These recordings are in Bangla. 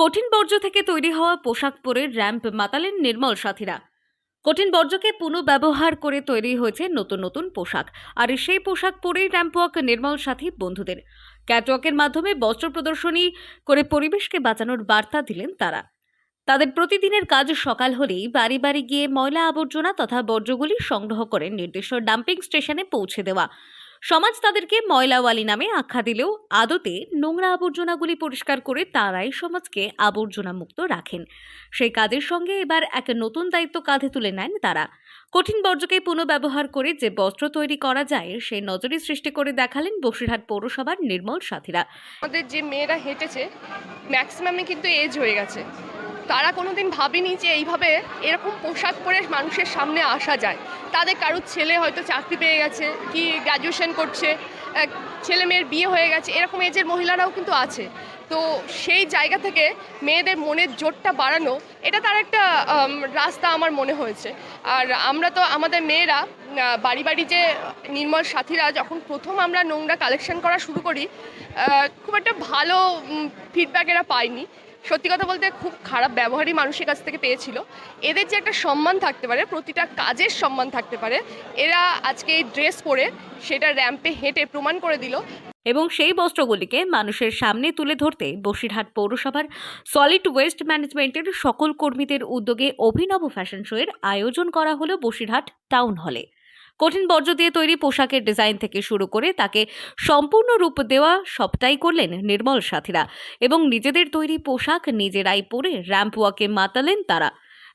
কঠিন বর্জ্য থেকে তৈরি হওয়া পোশাক পরে র্যাম্প মাতালেন নির্মল সাথীরা। কঠিন বর্জ্যকে পুনঃব্যবহার করে তৈরি হয়েছে নতুন নতুন পোশাক। আর সেই পোশাক পরেই র্যাম্প ওয়াক নির্মল সাথী বন্ধুদের। ক্যাটওয়াকের মাধ্যমে বস্ত্র প্রদর্শনী করে পরিবেশকে বাঁচানোর বার্তা দিলেন তারা। তাদের প্রতিদিনের কাজ সকাল হলেই বাড়ি বাড়ি গিয়ে ময়লা আবর্জনা তথা বর্জ্যগুলি সংগ্রহ করে নির্দিষ্ট ডাম্পিং স্টেশনে পৌঁছে দেওয়া। সমাজ তাদেরকে ময়লাওয়ালি নামে আখ্যা দিলেও আদতে নোংরা আবর্জনাগুলি পরিষ্কার করে তারাই সমাজকে আবর্জনা মুক্ত রাখেন। সেই কাজের সঙ্গে এবার এক নতুন দায়িত্ব কাঁধে তুলে নেন তারা। কঠিন বর্জ্যকে পুনঃব্যবহার করে যে বস্ত্র তৈরি করা যায় সেই নজরে সৃষ্টি করে দেখালেন বসিরহাট পৌরসভার নির্মল সাথীরা। আমাদের যে মেয়েরা হেঁটেছে ম্যাক্সিমামই কিন্তু এজ হয়ে গেছে। তারা কোনোদিন ভাবেনি যে এইভাবে এরকম পোশাক পরে মানুষের সামনে আসা যায়। তাদের কারোর ছেলে হয়তো চাকরি পেয়ে গেছে, কি গ্র্যাজুয়েশন করছে, ছেলে মেয়ের বিয়ে হয়ে গেছে, এরকম এজের মহিলারাও কিন্তু আছে। তো সেই জায়গা থেকে মেয়েদের মনের জোরটা বাড়ানো, এটা তার একটা রাস্তা আমার মনে হয়েছে। আর আমরা তো আমাদের মেয়েরা বাড়ি বাড়ি যে নির্মল সাথীরা যখন প্রথম আমরা নোংরা কালেকশন করা শুরু করি, খুব একটা ভালো ফিডব্যাক এরা পায়নি। সত্যি কথা বলতে খুব খারাপ ব্যবহারই মানুষের কাছ থেকে পেয়েছিল। এদের যে একটা সম্মান থাকতে পারে, প্রতিটা কাজের সম্মান থাকতে পারে, এরা আজকে এই ড্রেস পরে সেটা র্যাম্পে হেঁটে প্রমাণ করে দিল। এবং সেই বস্ত্রগুলিকে মানুষের সামনে তুলে ধরতে বসিরহাট পৌরসভার সলিড ওয়েস্ট ম্যানেজমেন্টের সকল কর্মীদের উদ্যোগে অভিনব ফ্যাশন শোয়ের আয়োজন করা হলো বসিরহাট টাউন হলে। কঠিন বর্জ্য দিয়ে তৈরি পোশাকের ডিজাইন থেকে শুরু করে তাকে সম্পূর্ণ রূপ দেওয়া সবটাই করলেন নির্মল সাথীরা এবং নিজেদের তৈরি পোশাক নিজেরাই পরে র্যাম্প ওয়াকে মাতালেন তারা,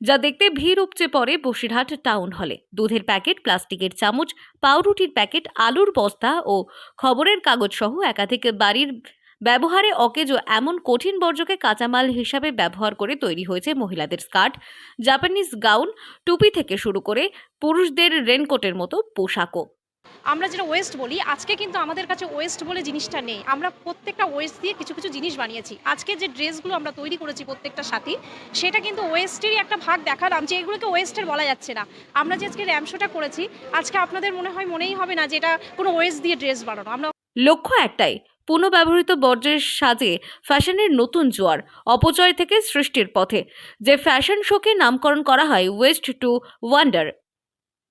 যা দেখতে ভিড় উপচে পড়ে বসিরহাট টাউন হলে। দুধের প্যাকেট, প্লাস্টিকের চামচ, পাউরুটির প্যাকেট, আলুর বস্তা ও খবরের কাগজ সহ একাধিক বাড়ির ব্যবহারে অকেজো এমন কঠিন বর্জ্যকে কাঁচামাল হিসাবে ব্যবহার করে তৈরি হয়েছে মহিলাদের স্কার্ট, জাপানিজ গাউন, টুপি থেকে শুরু করে পুরুষদের রেনকোটের মতো পোশাকও। আমরা যেটা ওয়েস্ট বলি, আজকে কিন্তু আমাদের কাছে ওয়েস্ট বলে জিনিসটা নেই। আমরা প্রত্যেকটা ওয়েস্ট দিয়ে কিছু কিছু জিনিস বানিয়েছি। আজকে যে ড্রেসগুলো আমরা তৈরি করেছি প্রত্যেকটা সাথী, সেটা কিন্তু ওয়েস্টেরই একটা ভাগ দেখালাম যে এগুলোকে ওয়েস্টের বলা যাচ্ছে না। আমরা যে আজকে র্যাম্প শোটা করেছি, আজকে আপনাদের মনেই হবে না যে এটা কোনো ওয়েস্ট দিয়ে ড্রেস বানানো। আমরা লক্ষ্য একটাই, পুনঃব্যবহৃত বর্জ্যের সাজে ফ্যাশনের নতুন জোয়ার, অপচয় থেকে সৃষ্টির পথে। যে ফ্যাশন শোকে নামকরণ করা হয় ওয়েস্ট টু ওয়ান্ডার।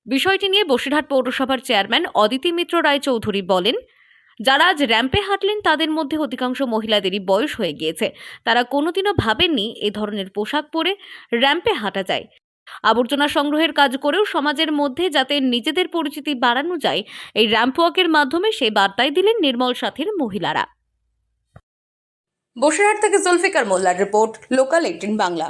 বিষয়টি নিয়ে বসিরহাট পৌরসভার চেয়ারম্যান অদিতি মিত্র রায়চৌধুরী বলেন, যারা আজ র্যাম্পে হাঁটলেন তাদের মধ্যে অধিকাংশ মহিলাদেরই বয়স হয়ে গিয়েছে। তারা কোনোদিনও ভাবেননি এ ধরনের পোশাক পরে র্যাম্পে হাঁটা যায়। আবর্জনা সংগ্রহের কাজ করেও সমাজের মধ্যে যাতে নিজেদের পরিচিতি বাড়ানো যায়, এই র্যাম্প ওয়াকের মাধ্যমে সেই বার্তাই দিলেন নির্মল সাথীর মহিলারা। বসিরহাট থেকে জুলফিকার মোল্লার রিপোর্ট, লোকাল 18 বাংলা।